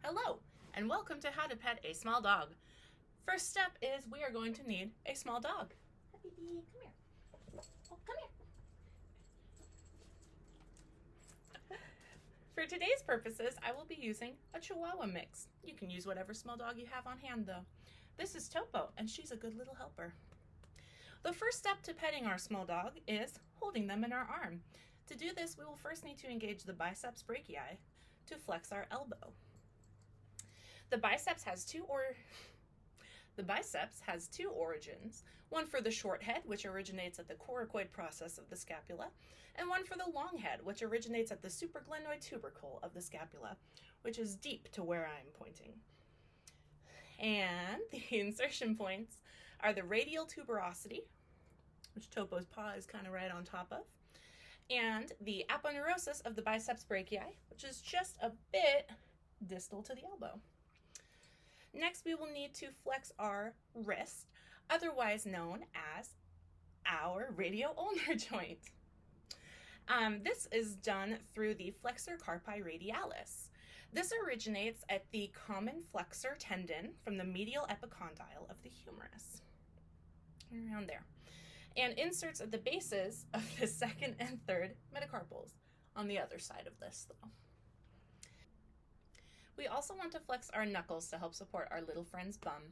Hello, and welcome to How to Pet a Small Dog. First step is we are going to need a small dog. Baby, come here. Oh, come here. For today's purposes, I will be using a Chihuahua mix. You can use whatever small dog you have on hand though. This is Topo, and she's a good little helper. The first step to petting our small dog is holding them in our arm. To do this, we will first need to engage the biceps brachii to flex our elbow. The biceps has two origins, one for the short head, which originates at the coracoid process of the scapula, and one for the long head, which originates at the supraglenoid tubercle of the scapula, which is deep to where I'm pointing. And the insertion points are the radial tuberosity, which Topo's paw is kind of right on top of, and the aponeurosis of the biceps brachii, which is just a bit distal to the elbow. Next, we will need to flex our wrist, otherwise known as our radio-ulnar joint. This is done through the flexor carpi radialis. This originates at the common flexor tendon from the medial epicondyle of the humerus, around there, and inserts at the bases of the second and third metacarpals on the other side of this, though. We also want to flex our knuckles to help support our little friend's bum,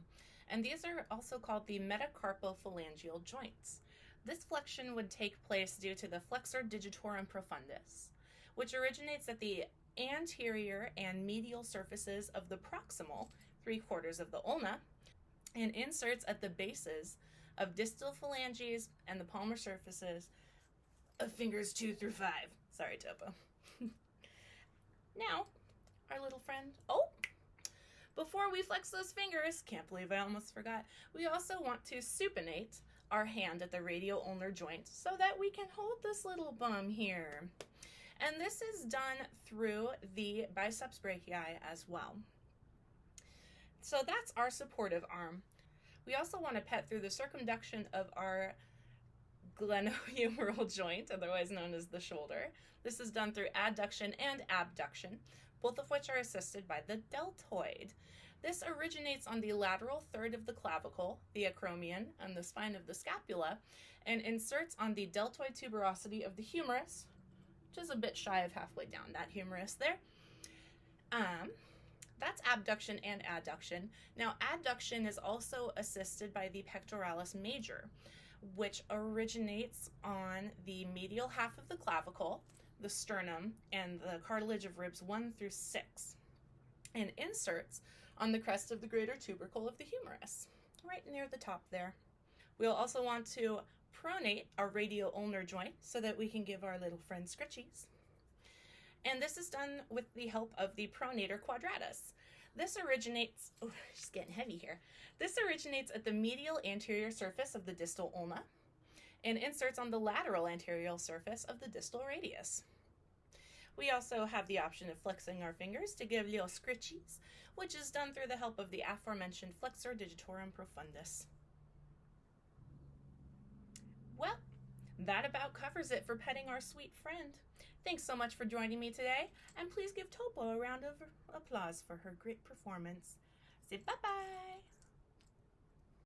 and these are also called the metacarpophalangeal joints. This flexion would take place due to the flexor digitorum profundus, which originates at the anterior and medial surfaces of the proximal 3/4 of the ulna, and inserts at the bases of distal phalanges and the palmar surfaces of fingers 2 through 5. Sorry, Topo. Now, our little friend. Oh, before we flex those fingers, can't believe I almost forgot, we also want to supinate our hand at the radio-ulnar joint so that we can hold this little bum here. And this is done through the biceps brachii as well. So that's our supportive arm. We also want to pet through the circumduction of our glenohumeral joint, otherwise known as the shoulder. This is done through adduction and abduction, both of which are assisted by the deltoid. This originates on the lateral third of the clavicle, the acromion, and the spine of the scapula, and inserts on the deltoid tuberosity of the humerus, which is a bit shy of halfway down that humerus there. That's abduction and adduction. Now, adduction is also assisted by the pectoralis major, which originates on the medial half of the clavicle, the sternum, and the cartilage of ribs 1 through 6, and inserts on the crest of the greater tubercle of the humerus, right near the top there. We'll also want to pronate our radio-ulnar joint so that we can give our little friend scritchies. And this is done with the help of the pronator quadratus. This originates, oh, she's getting heavy here. This originates at the medial anterior surface of the distal ulna and inserts on the lateral anterior surface of the distal radius. We also have the option of flexing our fingers to give little scritchies, which is done through the help of the aforementioned flexor digitorum profundus. Well, that about covers it for petting our sweet friend. Thanks so much for joining me today, and please give Topo a round of applause for her great performance. Say bye-bye.